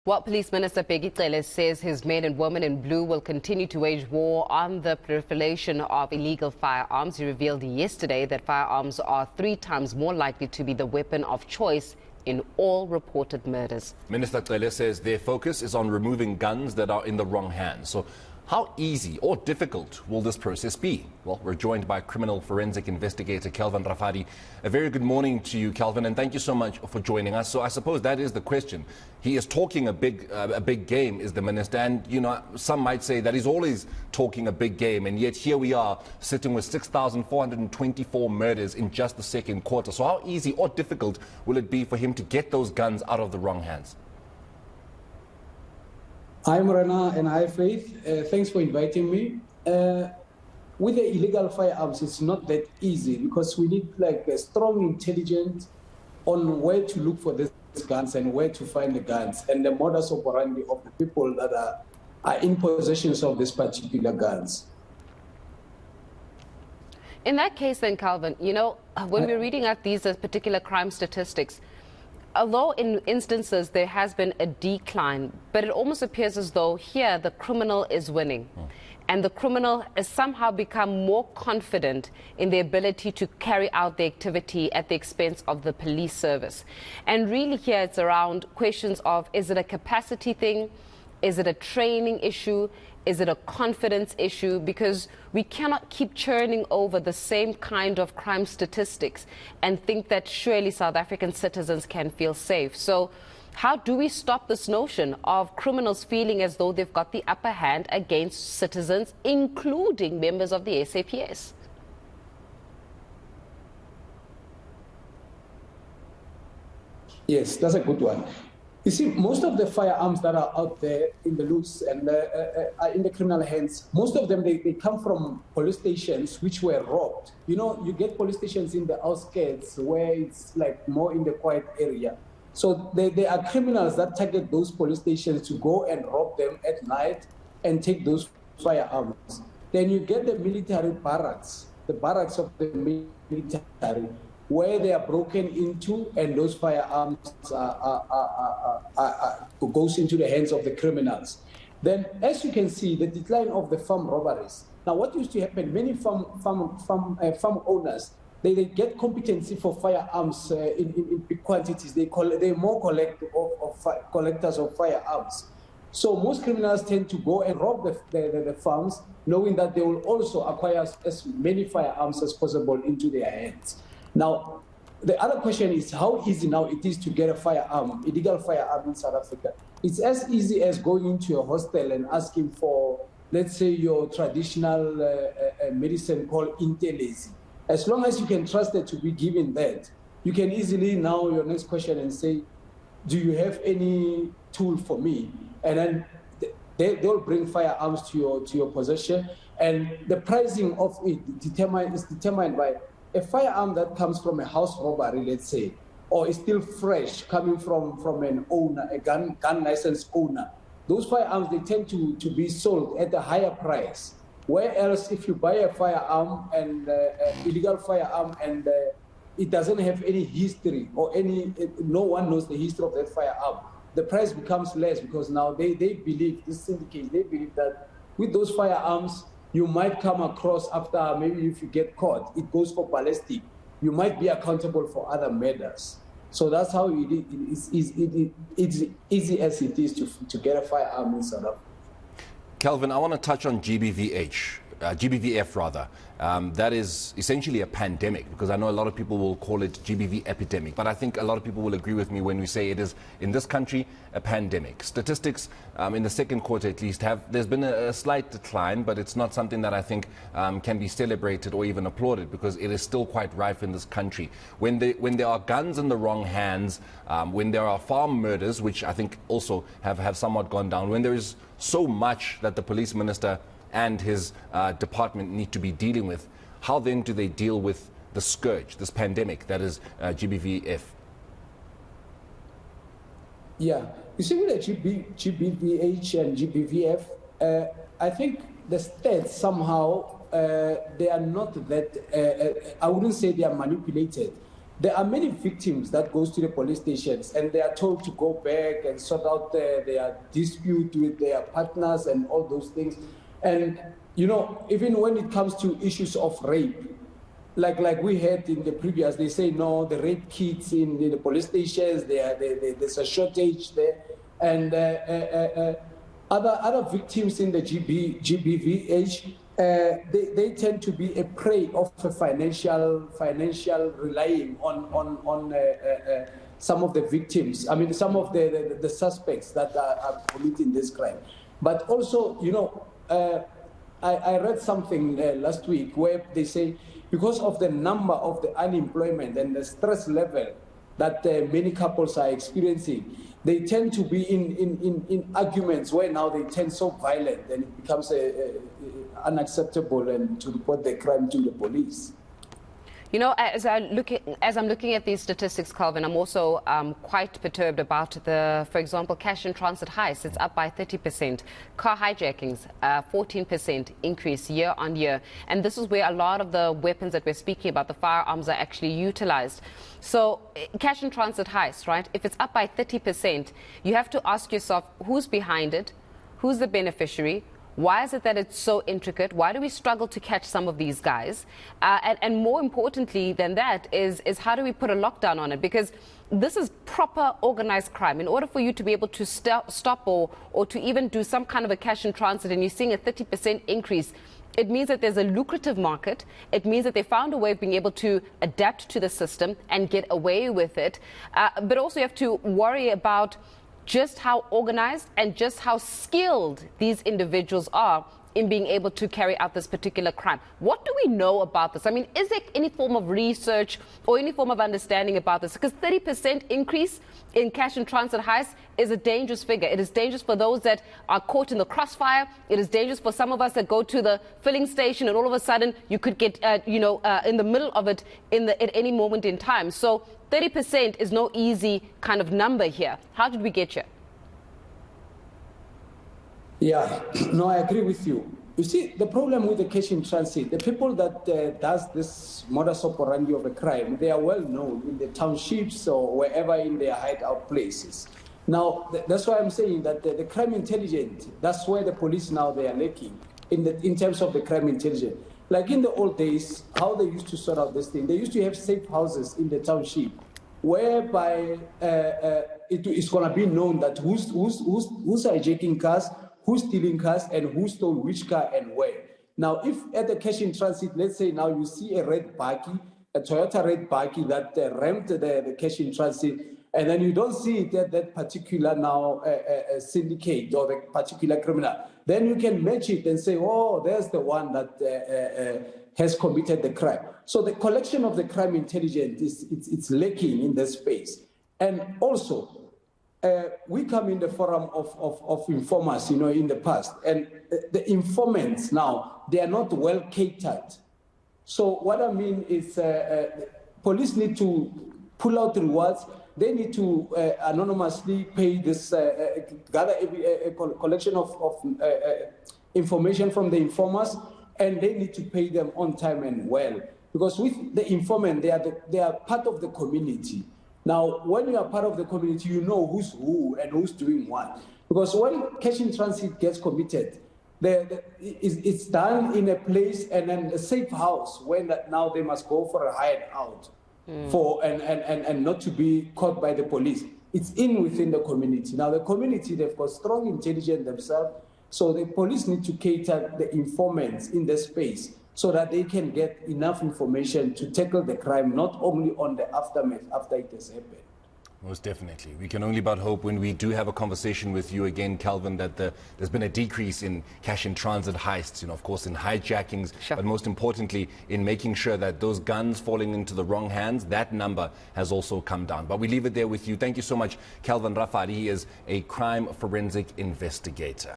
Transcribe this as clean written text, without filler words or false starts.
Well, Police Minister Cele says his men and women in blue will continue to wage war on the proliferation of illegal firearms. He revealed yesterday that firearms are 3 times more likely to be the weapon of choice in all reported murders. Minister Cele says their focus is on removing guns that are in the wrong hands. So how easy or difficult will this process be? Well, we're joined by criminal forensic investigator Kelvin Rafadi. A very good morning to you, Kelvin, and thank you so much for joining us. So I suppose that is the question. He is talking a big game, is the minister, and some might say that he's always talking a big game, and yet here we are sitting with 6,424 murders in just the second quarter. So how easy or difficult will it be for him to get those guns out of the wrong hands? I'm Rana and hi Faith. Thanks for inviting me. With the illegal firearms, it's not that easy because we need a strong intelligence on where to look for these guns and where to find the guns and the modus operandi of the people that are in possession of these particular guns. In that case then, Calvin, when we're reading out these particular crime statistics, although in instances there has been a decline, but it almost appears as though here the criminal is winning. And the criminal has somehow become more confident in their ability to carry out the activity at the expense of the police service. And really here it's around questions of, is it a capacity thing? Is it a training issue? Is it a confidence issue? Because we cannot keep churning over the same kind of crime statistics and think that surely South African citizens can feel safe. So how do we stop this notion of criminals feeling as though they've got the upper hand against citizens, including members of the SAPS? Yes, that's a good one. You see, most of the firearms that are out there in the loose and are in the criminal hands, most of them, they come from police stations which were robbed. You get police stations in the outskirts where it's more in the quiet area. So there are criminals that target those police stations to go and rob them at night and take those firearms. Then you get the military barracks, the barracks of the military, where they are broken into and those firearms goes into the hands of the criminals. Then, as you can see, the decline of the farm robberies. Now, what used to happen, many farm owners, they get competency for firearms in big quantities. They're more collectors of firearms. So most criminals tend to go and rob the farms, knowing that they will also acquire as many firearms as possible into their hands. Now, the other question is how easy now it is to get a firearm, illegal firearm in South Africa. It's as easy as going into a hostel and asking for, let's say, your traditional medicine called Intelezi. As long as you can trust it to be given that, you can easily now, your next question and say, do you have any tool for me? And then they'll bring firearms to your possession. And the pricing of it is determined by a firearm that comes from a house robbery, let's say, or is still fresh, coming from an owner, a gun license owner. Those firearms, they tend to be sold at a higher price. Whereas if you buy a firearm and illegal firearm and it doesn't have any history or no one knows the history of that firearm, the price becomes less because now they believe, this syndicate, they believe that with those firearms, you might come across after, maybe if you get caught, it goes for ballistic. You might be accountable for other murders. So that's how it's easy as it is to get a firearm in South Africa. Kelvin, I want to touch on GBVF rather. That is essentially a pandemic, because I know a lot of people will call it GBV epidemic, but I think a lot of people will agree with me when we say it is, in this country, a pandemic. Statistics in the second quarter at least there's been a slight decline, but it's not something that I think can be celebrated or even applauded, because it is still quite rife in this country. When there are guns in the wrong hands, when there are farm murders, which I think also have somewhat gone down, when there is so much that the police minister and his department need to be dealing with, how then do they deal with the scourge, this pandemic that is GBVF? Yeah, you see, with the GBVH and GBVF, I think the stats somehow, they are not that, I wouldn't say they are manipulated. there are many victims that goes to the police stations and they are told to go back and sort out their dispute with their partners and all those things. And, you know, even when it comes to issues of rape, like we had in the previous, they say, no, the rape kits in the police stations, there's a shortage there. And other victims in the GBVH, they tend to be a prey of a financial relying on some of the victims. I mean, some of the suspects that are committing this crime. But also, you know, I read something last week where they say because of the number of the unemployment and the stress level that many couples are experiencing, they tend to be in arguments where now they turn so violent and it becomes unacceptable and to report the crime to the police. You know, as I'm looking at these statistics, Calvin, I'm also quite perturbed about for example, cash in transit heists. It's up by 30%. Car hijackings, 14% increase year on year. And this is where a lot of the weapons that we're speaking about, the firearms, are actually utilized. So cash in transit heists, right? If it's up by 30%, you have to ask yourself, who's behind it? Who's the beneficiary? Why is it that it's so intricate? Why do we struggle to catch some of these guys? And more importantly than that is how do we put a lockdown on it? Because this is proper organized crime. In order for you to be able to stop or to even do some kind of a cash in transit, and you're seeing a 30% increase, it means that there's a lucrative market. It means that they found a way of being able to adapt to the system and get away with it. But also you have to worry about just how organized and just how skilled these individuals are in being able to carry out this particular crime. What do we know about this? I mean, is there any form of research or any form of understanding about this? Because 30% increase in cash and transit heists is a dangerous figure. It is dangerous for those that are caught in the crossfire. It is dangerous for some of us that go to the filling station and all of a sudden you could get, in the middle of it at any moment in time. So 30% is no easy kind of number here. How did we get here? Yeah, no, I agree with you. You see, the problem with the cash in transit, the people that does this modus operandi of a crime, they are well known in the townships or wherever in their hideout places. Now, that's why I'm saying that the crime intelligence, that's where the police now, they are lacking in terms of the crime intelligence. Like in the old days, how they used to sort out this thing, they used to have safe houses in the township, whereby it's going to be known that who's hijacking cars, who's stealing cars, and who stole which car and where. Now, if at the cash in transit, let's say now you see a red bakkie, a Toyota red bakkie that rammed the cash in transit, and then you don't see it at that particular now syndicate or the particular criminal, then you can match it and say, oh, there's the one that has committed the crime. So the collection of the crime intelligence it's lacking in this space. And also, we come in the forum of informers, you know, in the past, and the informants now, they are not well catered. So what I mean is police need to pull out rewards. They need to anonymously pay this, gather a collection of information from the informers, and they need to pay them on time and well. Because with the informant, they are part of the community. Now, when you are part of the community, you know who's who and who's doing what. Because when cash in transit gets committed, it's done in a place and then a safe house when now they must go for a hideout and not to be caught by the police. It's within the community. Now, the community, they've got strong intelligence themselves, so the police need to cater the informants in the space so that they can get enough information to tackle the crime, not only on the aftermath after it has happened. Most definitely. We can only but hope when we do have a conversation with you again, Calvin, that there's been a decrease in cash in transit heists, of course, in hijackings, sure, but most importantly, in making sure that those guns falling into the wrong hands, that number has also come down. But we leave it there with you. Thank you so much, Calvin Rafari. He is a crime forensic investigator.